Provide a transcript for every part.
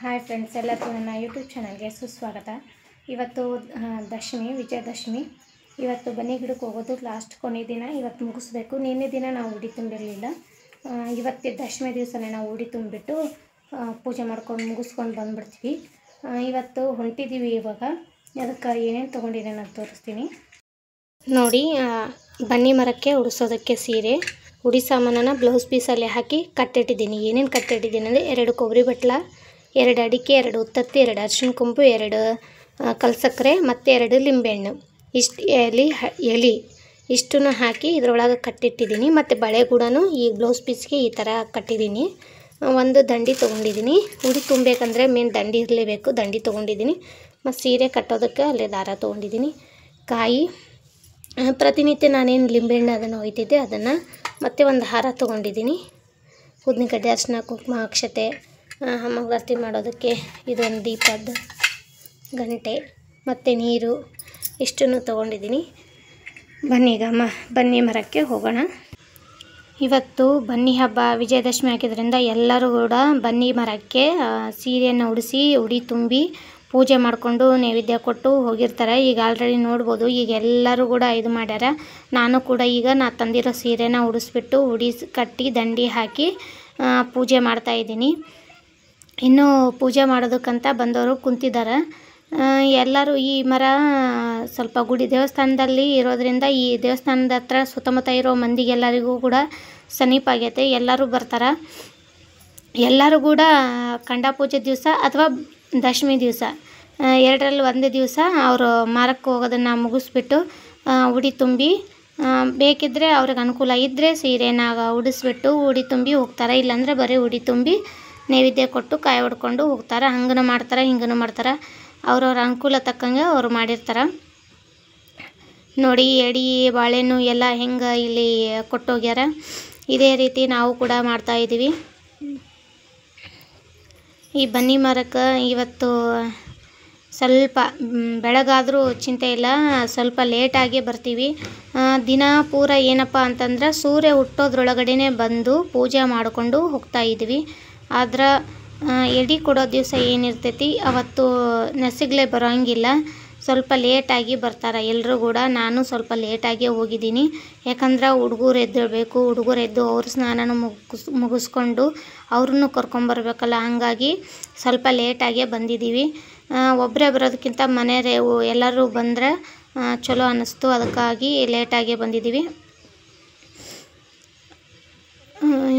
Hi friends, ಎಲ್ಲರಿಗೂ ನನ್ನ YouTube ಚಾನಲ್ಗೆ ಸುಸ್ವಾಗತ. ಇವತ್ತು ದಶಮಿ, ವಿಜಯದಶಮಿ. ಇವತ್ತು ಬನ್ನಿ ಗಿಡಕ್ಕೆ ಹೋಗೋದು ಲಾಸ್ಟ್ ಕೊನೆ ದಿನ. ಇವತ್ತು ಮುಗಿಸ್ಬೇಕು. ನಿನ್ನೆ ದಿನ ನಾವು ಉಡಿ ತುಂಬಿರಲಿಲ್ಲ. ಇವತ್ತು ದಶಮಿ ದಿವಸನೇ ನಾವು ಉಡಿ ತುಂಬಿಬಿಟ್ಟು ಪೂಜೆ ಮಾಡ್ಕೊಂಡು ಮುಗಿಸ್ಕೊಂಡು ಬಂದುಬಿಡ್ತೀವಿ. ಇವತ್ತು ಹೊಂಟಿದ್ದೀವಿ. ಇವಾಗ ಅದಕ್ಕೆ ಏನೇನು ತೊಗೊಂಡಿದ್ದೇನೆ ಅಂತ ತೋರಿಸ್ತೀನಿ ನೋಡಿ. ಬನ್ನಿ ಮರಕ್ಕೆ ಉಡಿಸೋದಕ್ಕೆ ಸೀರೆ, ಉಡಿ ಸಾಮಾನನ್ನು ಬ್ಲೌಸ್ ಪೀಸಲ್ಲಿ ಹಾಕಿ ಕಟ್ಟಿಟ್ಟಿದ್ದೀನಿ. ಏನೇನು ಕಟ್ಟಿಟ್ಟಿದ್ದೀನಿ ಅಂದರೆ 2 ಕೊಬ್ಬರಿ ಬಟ್ಲ, 2 ಅಡಿಕೆ, 2 ಉತ್ತತ್ತಿ, 2 ಅರಿಶಿನ ಕೊಂಬು, 2 ಕಲ್ಸಕ್ಕರೆ ಮತ್ತು 2 ಲಿಂಬೆಹಣ್ಣು, ಇಷ್ಟು ಎಲೆ ಇಷ್ಟನ್ನು ಹಾಕಿ ಇದರೊಳಗೆ ಕಟ್ಟಿಟ್ಟಿದ್ದೀನಿ. ಮತ್ತು ಬಳೆ ಕೂಡ ಈ ಬ್ಲೌಸ್ ಪೀಸ್ಗೆ ಈ ಥರ ಕಟ್ಟಿದ್ದೀನಿ. ಒಂದು ದಂಡಿ ತೊಗೊಂಡಿದ್ದೀನಿ. ಉಡಿ ತುಂಬಬೇಕಂದ್ರೆ ಮೇನ್ ದಂಡಿ ಇರಲೇಬೇಕು. ದಂಡಿ ತೊಗೊಂಡಿದ್ದೀನಿ. ಮತ್ತು ಸೀರೆ ಕಟ್ಟೋದಕ್ಕೆ ಅಲ್ಲೇ ದಾರ ತೊಗೊಂಡಿದ್ದೀನಿ. ಕಾಯಿ, ಪ್ರತಿನಿತ್ಯ ನಾನೇನು ಲಿಂಬೆಹಣ್ಣು ಅದನ್ನು ಒಯ್ತಿದ್ದೆ ಅದನ್ನು, ಮತ್ತು ಒಂದು ಹಾರ ತೊಗೊಂಡಿದ್ದೀನಿ. ಉದ್ದಿನಕಡ್ಡಿ, ಅರಿಶಿನ, ಕುಂಕುಮ, ಅಕ್ಷತೆ, ಮಂಗಳಾರತಿ ಮಾಡೋದಕ್ಕೆ ಇದೊಂದು ದೀಪದ ಗಂಟೆ ಮತ್ತು ನೀರು ಇಷ್ಟನ್ನು ತೊಗೊಂಡಿದ್ದೀನಿ. ಬನ್ನಿ ಈಗ ಬನ್ನಿ ಮರಕ್ಕೆ ಹೋಗೋಣ. ಇವತ್ತು ಬನ್ನಿ ಹಬ್ಬ, ವಿಜಯದಶಮಿ ಆಗಿದ್ದರಿಂದ ಎಲ್ಲರೂ ಕೂಡ ಬನ್ನಿ ಮರಕ್ಕೆ ಸೀರೆಯನ್ನು ಉಡಿಸಿ ಉಡಿ ತುಂಬಿ ಪೂಜೆ ಮಾಡಿಕೊಂಡು ನೈವೇದ್ಯ ಕೊಟ್ಟು ಹೋಗಿರ್ತಾರೆ. ಈಗ ಆಲ್ರೆಡಿ ನೋಡ್ಬೋದು. ಈಗ ಎಲ್ಲರೂ ಕೂಡ ಇದು ಮಾಡ್ಯಾರ. ನಾನು ಕೂಡ ಈಗ ತಂದಿರೋ ಸೀರೆನ ಉಡಿಸ್ಬಿಟ್ಟು ಕಟ್ಟಿ ದಂಡಿ ಹಾಕಿ ಪೂಜೆ ಮಾಡ್ತಾಯಿದ್ದೀನಿ. ಇನ್ನೂ ಪೂಜೆ ಮಾಡೋದಕ್ಕಂತ ಬಂದವರು ಕುಂತಿದ್ದಾರೆ. ಎಲ್ಲರೂ ಈ ಮರ ಸ್ವಲ್ಪ ದೇವಸ್ಥಾನದಲ್ಲಿ ಇರೋದ್ರಿಂದ ಈ ದೇವಸ್ಥಾನದ ಹತ್ರ ಸುತ್ತಮುತ್ತ ಇರೋ ಮಂದಿಗೆಲ್ಲರಿಗೂ ಕೂಡ ಸಮೀಪ ಆಗೈತೆ. ಎಲ್ಲರೂ ಬರ್ತಾರೆ. ಎಲ್ಲರೂ ಕೂಡ ಖಂಡ ಪೂಜೆ ದಿವಸ ಅಥವಾ ದಶಮಿ ದಿವಸ, ಎರಡರಲ್ಲಿ ಒಂದು ದಿವಸ ಅವರು ಮರಕ್ಕೆ ಹೋಗೋದನ್ನು ಮುಗಿಸ್ಬಿಟ್ಟು ಉಡಿ ತುಂಬಿ, ಬೇಕಿದ್ದರೆ ಅವ್ರಿಗೆ ಅನುಕೂಲ ಇದ್ದರೆ ಸೀರೆನ ಉಡಿಸ್ಬಿಟ್ಟು ಉಡಿ ತುಂಬಿ ಹೋಗ್ತಾರೆ. ಇಲ್ಲಾಂದರೆ ಬರೀ ಉಡಿ ತುಂಬಿ ನೈವೇದ್ಯ ಕೊಟ್ಟು ಕಾಯಿ ಹೊಡ್ಕೊಂಡು ಹೋಗ್ತಾರೆ. ಹಂಗನೂ ಮಾಡ್ತಾರೆ, ಹಿಂಗನೂ ಮಾಡ್ತಾರೆ. ಅವ್ರವ್ರ ಅನುಕೂಲ ತಕ್ಕಂಗೆ ಅವರು ಮಾಡಿರ್ತಾರೆ. ನೋಡಿ, ಎಡೆ ಬಾಳೆಹಣ್ಣು ಎಲ್ಲ ಹೆಂಗೆ ಇಲ್ಲಿ ಕೊಟ್ಟೋಗ್ಯಾರ. ಇದೇ ರೀತಿ ನಾವು ಕೂಡ ಮಾಡ್ತಾಯಿದ್ದೀವಿ. ಈ ಬನ್ನಿ ಮರಕ್ಕೆ ಇವತ್ತು ಸ್ವಲ್ಪ ಬೆಳಗಾದರೂ ಚಿಂತೆ ಇಲ್ಲ, ಸ್ವಲ್ಪ ಲೇಟಾಗಿ ಬರ್ತೀವಿ. ದಿನ ಪೂರ ಏನಪ್ಪ ಅಂತಂದ್ರೆ ಸೂರ್ಯ ಹುಟ್ಟೋದ್ರೊಳಗಡೆ ಬಂದು ಪೂಜೆ ಮಾಡಿಕೊಂಡು ಹೋಗ್ತಾಯಿದ್ವಿ. ಆದ್ರೆ ಎಡೆ ಕೊಡೋ ದಿವಸ ಏನಿರ್ತೈತಿ ಅವತ್ತು ನೆಸಗ್ಲೇ ಬರೋಂಗಿಲ್ಲ. ಸ್ವಲ್ಪ ಲೇಟಾಗಿ ಬರ್ತಾರೆ ಎಲ್ಲರೂ ಕೂಡ. ನಾನು ಸ್ವಲ್ಪ ಲೇಟಾಗಿ ಹೋಗಿದ್ದೀನಿ. ಯಾಕಂದ್ರೆ ಹುಡುಗರು ಎದ್ದೇಳಬೇಕು. ಹುಡುಗರು ಎದ್ದು ಅವ್ರ ಸ್ನಾನನ ಮುಗಿಸ್ಕೊಂಡು ಅವ್ರನ್ನೂ ಕರ್ಕೊಂಬರ್ಬೇಕಲ್ಲ. ಹಾಗಾಗಿ ಸ್ವಲ್ಪ ಲೇಟಾಗೇ ಬಂದಿದ್ದೀವಿ. ಒಬ್ಬರೇ ಬರೋದಕ್ಕಿಂತ ಮನೆಯವರು ಎಲ್ಲರೂ ಬಂದರೆ ಚಲೋ ಅನ್ನಿಸ್ತು. ಅದಕ್ಕಾಗಿ ಲೇಟಾಗೇ ಬಂದಿದ್ದೀವಿ.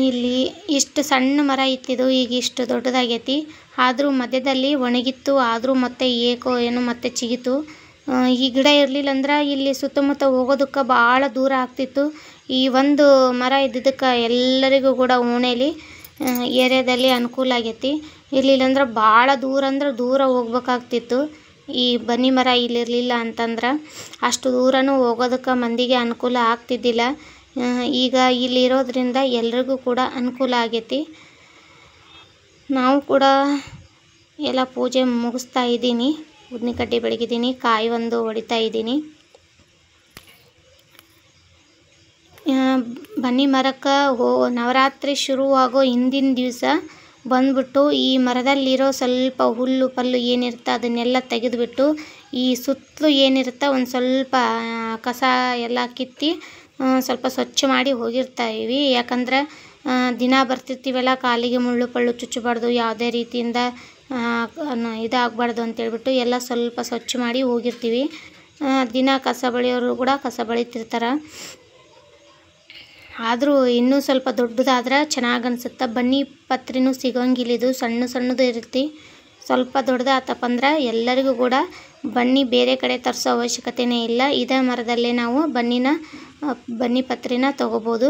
ಇಲ್ಲಿ ಇಷ್ಟು ಸಣ್ಣ ಮರ ಇತ್ತಿದ್ದು ಈಗ ಇಷ್ಟು ದೊಡ್ಡದಾಗೈತಿ. ಆದರೂ ಮಧ್ಯದಲ್ಲಿ ಒಣಗಿತ್ತು. ಆದರೂ ಮತ್ತೆ ಏನೋ ಮತ್ತೆ ಚಿಗಿತು. ಈ ಗಿಡ ಇರಲಿಲ್ಲ ಅಂದ್ರೆ ಇಲ್ಲಿ ಸುತ್ತಮುತ್ತ ಹೋಗೋದಕ್ಕೆ ಭಾಳ ದೂರ ಆಗ್ತಿತ್ತು. ಈ ಒಂದು ಮರ ಇದ್ದಿದ್ದಕ್ಕೆ ಎಲ್ಲರಿಗೂ ಕೂಡ ಓಣೇಲಿ ಏರಿಯಾದಲ್ಲಿ ಅನುಕೂಲ ಆಗೈತಿ. ಇರಲಿಲ್ಲಂದ್ರೆ ಭಾಳ ದೂರ ಅಂದ್ರೆ ದೂರ ಹೋಗ್ಬೇಕಾಗ್ತಿತ್ತು. ಈ ಬನ್ನಿ ಮರ ಇಲ್ಲಿರಲಿಲ್ಲ ಅಂತಂದ್ರೆ ಅಷ್ಟು ದೂರನೂ ಹೋಗೋದಕ್ಕೆ ಮಂದಿಗೆ ಅನುಕೂಲ ಆಗ್ತಿದ್ದಿಲ್ಲ. ಈಗ ಇಲ್ಲಿರೋದ್ರಿಂದ ಎಲ್ರಿಗೂ ಕೂಡ ಅನುಕೂಲ ಆಗೈತಿ. ನಾವು ಕೂಡ ಎಲ್ಲ ಪೂಜೆ ಮುಗಿಸ್ತಾ ಇದ್ದೀನಿ. ಉದ್ದಿನ ಕಡ್ಡಿ ಬೆಳಗಿದ್ದೀನಿ, ಕಾಯಿ ಒಂದು ಹೊಡಿತಾ ಇದ್ದೀನಿ. ಬನ್ನಿ ಮರಕ್ಕೆ ನವರಾತ್ರಿ ಶುರುವಾಗೋ ಹಿಂದಿನ ದಿವಸ ಬಂದ್ಬಿಟ್ಟು ಈ ಮರದಲ್ಲಿರೋ ಸ್ವಲ್ಪ ಹುಲ್ಲು ಪಲ್ಲು ಏನಿರುತ್ತೆ ಅದನ್ನೆಲ್ಲ ತೆಗೆದುಬಿಟ್ಟು ಈ ಸುತ್ತಲೂ ಏನಿರುತ್ತೆ ಒಂದು ಸ್ವಲ್ಪ ಕಸ ಎಲ್ಲ ಕಿತ್ತಿ ಸ್ವಲ್ಪ ಸ್ವಚ್ಛ ಮಾಡಿ ಹೋಗಿರ್ತಾಯಿವಿ. ಯಾಕಂದ್ರೆ ದಿನ ಬರ್ತಿರ್ತೀವಲ್ಲ, ಕಾಲಿಗೆ ಮುಳ್ಳು ಪಳ್ಳು ಚುಚ್ಚಬಾರ್ದು, ಯಾವುದೇ ರೀತಿಯಿಂದ ಇದಾಗಬಾರ್ದು ಅಂತೇಳ್ಬಿಟ್ಟು ಎಲ್ಲ ಸ್ವಲ್ಪ ಸ್ವಚ್ಛ ಮಾಡಿ ಹೋಗಿರ್ತೀವಿ. ದಿನ ಕಸ ಬಳಿಯೋರು ಕೂಡ ಕಸ ಬಳಿತಿರ್ತಾರೆ. ಆದರೂ ಇನ್ನೂ ಸ್ವಲ್ಪ ದೊಡ್ಡದಾದ್ರೆ ಚೆನ್ನಾಗಿ ಅನಿಸುತ್ತೆ. ಬನ್ನಿ ಪತ್ರಿನೂ ಸಿಗೋಂಗಿಲ್ಲಿದು ಸಣ್ಣದು ಇರುತ್ತೆ. ಸ್ವಲ್ಪ ದೊಡ್ಡದಾತಪ್ಪ ಅಂದ್ರೆ ಎಲ್ಲರಿಗೂ ಕೂಡ ಬನ್ನಿ ಬೇರೆ ಕಡೆ ತರಿಸೋ ಅವಶ್ಯಕತೆಯೇ ಇಲ್ಲ. ಇದೇ ಮರದಲ್ಲೇ ನಾವು ಬನ್ನಿ ಪತ್ರಿನ ತೊಗೋಬೋದು.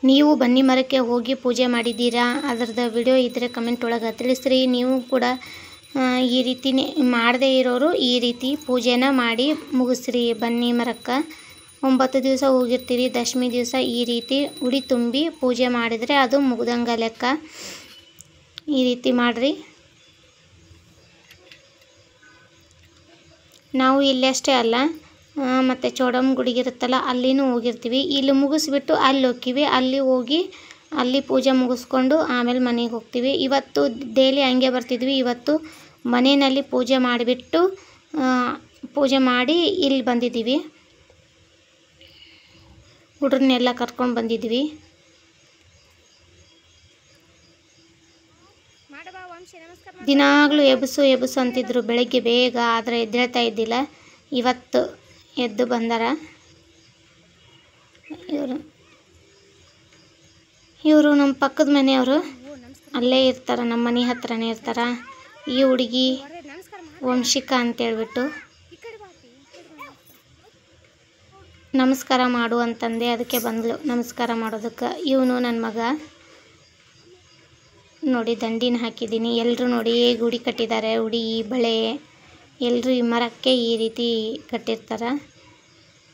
ನೀವು ಬನ್ನಿ ಮರಕ್ಕೆ ಹೋಗಿ ಪೂಜೆ ಮಾಡಿದ್ದೀರಾ? ಅದರದ್ದು ವಿಡಿಯೋ ಇದ್ದರೆ ಕಮೆಂಟ್ ಒಳಗೆ ತಿಳಿಸ್ರಿ. ನೀವು ಕೂಡ ಈ ರೀತಿ ಮಾಡದೇ ಇರೋರು ಈ ರೀತಿ ಪೂಜೆನ ಮಾಡಿ ಮುಗಿಸ್ರಿ. ಬನ್ನಿ ಮರಕ್ಕೆ 9 ದಿವಸ ಹೋಗಿರ್ತೀರಿ. ದಶಮಿ ದಿವಸ ಈ ರೀತಿ ಉಡಿ ತುಂಬಿ ಪೂಜೆ ಮಾಡಿದರೆ ಅದು ಮುಗ್ದಂಗೆ ಲೆಕ್ಕ. ಈ ರೀತಿ ಮಾಡಿರಿ. ನಾವು ಇಲ್ಲಷ್ಟೇ ಅಲ್ಲ, ಮತ್ತು ಚೌಡಮ್ಮ ಗುಡಿಗಿರುತ್ತಲ್ಲ ಅಲ್ಲಿನೂ ಹೋಗಿರ್ತೀವಿ. ಇಲ್ಲಿ ಮುಗಿಸ್ಬಿಟ್ಟು ಅಲ್ಲಿ ಹೋಗ್ತೀವಿ. ಅಲ್ಲಿ ಹೋಗಿ ಅಲ್ಲಿ ಪೂಜೆ ಮುಗಿಸ್ಕೊಂಡು ಆಮೇಲೆ ಮನೆಗೆ ಹೋಗ್ತೀವಿ. ಇವತ್ತು ಡೈಲಿ ಹಂಗೆ ಬರ್ತಿದ್ವಿ. ಇವತ್ತು ಮನೆಯಲ್ಲಿ ಪೂಜೆ ಮಾಡಿಬಿಟ್ಟು ಪೂಜೆ ಮಾಡಿ ಇಲ್ಲಿ ಬಂದಿದ್ದೀವಿ. ಹುಡುಗರನ್ನೆಲ್ಲ ಕರ್ಕೊಂಡು ಬಂದಿದ್ವಿ. ದಿನಾಗಲೂ ಎಬ್ಬಿಸು ಅಂತಿದ್ರು ಬೆಳಗ್ಗೆ ಬೇಗ, ಆದರೆ ಎದ್ದೇಳ್ತಾ ಇದ್ದಿಲ್ಲ. ಇವತ್ತು ಎದ್ದು ಬಂದಾರ. ಇವರು ನಮ್ಮ ಪಕ್ಕದ ಮನೆಯವರು, ಅಲ್ಲೇ ಇರ್ತಾರೆ, ನಮ್ಮ ಮನೆ ಹತ್ರನೇ ಇರ್ತಾರೆ. ಈ ಹುಡುಗಿ ವಂಶಿಕಾ ಅಂತೇಳ್ಬಿಟ್ಟು ನಮಸ್ಕಾರ ಮಾಡು ಅಂತಂದೆ, ಅದಕ್ಕೆ ಬಂದಳು ನಮಸ್ಕಾರ ಮಾಡೋದಕ್ಕೆ. ಇವನು ನನ್ನ ಮಗ ನೋಡಿ, ದಂಡಿನ ಹಾಕಿದ್ದೀನಿ. ಎಲ್ಲರೂ ನೋಡಿ ಹೇಗೆ ಉಡಿ ಕಟ್ಟಿದ್ದಾರೆ, ಉಡಿ ಬಳೆ ಎಲ್ಲರೂ ಈ ಮರಕ್ಕೆ ಈ ರೀತಿ ಕಟ್ಟಿರ್ತಾರೆ.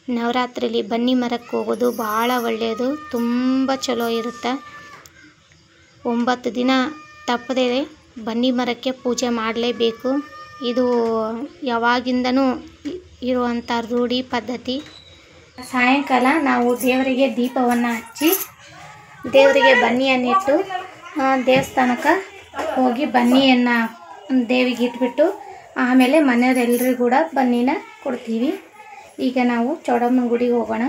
ನವರಾತ್ರಿಲಿ ಬನ್ನಿ ಮರಕ್ಕೆ ಹೋಗೋದು ಭಾಳ ಒಳ್ಳೆಯದು, ತುಂಬ ಚಲೋ ಇರುತ್ತೆ. 9 ದಿನ ತಪ್ಪದೇ ಬನ್ನಿ ಮರಕ್ಕೆ ಪೂಜೆ ಮಾಡಲೇಬೇಕು. ಇದು ಯಾವಾಗಿಂದನೂ ಇರುವಂಥ ರೂಢಿ ಪದ್ಧತಿ. ಸಾಯಂಕಾಲ ನಾವು ದೇವರಿಗೆ ದೀಪವನ್ನು ಹಚ್ಚಿ ದೇವರಿಗೆ ಬನ್ನಿಯನ್ನಿಟ್ಟು ದೇವಸ್ಥಾನಕ್ಕೆ ಹೋಗಿ ಬನ್ನಿಯನ್ನು ದೇವಿಗೆ ಇಟ್ಬಿಟ್ಟು ಆಮೇಲೆ ಮನೆಯವರೆಲ್ಲರಿಗೂ ಕೂಡ ಬನ್ನಿನ ಕೊಡ್ತೀವಿ. ಈಗ ನಾವು ಚೌಡಮ್ಮನ ಗುಡಿಗೆ ಹೋಗೋಣ.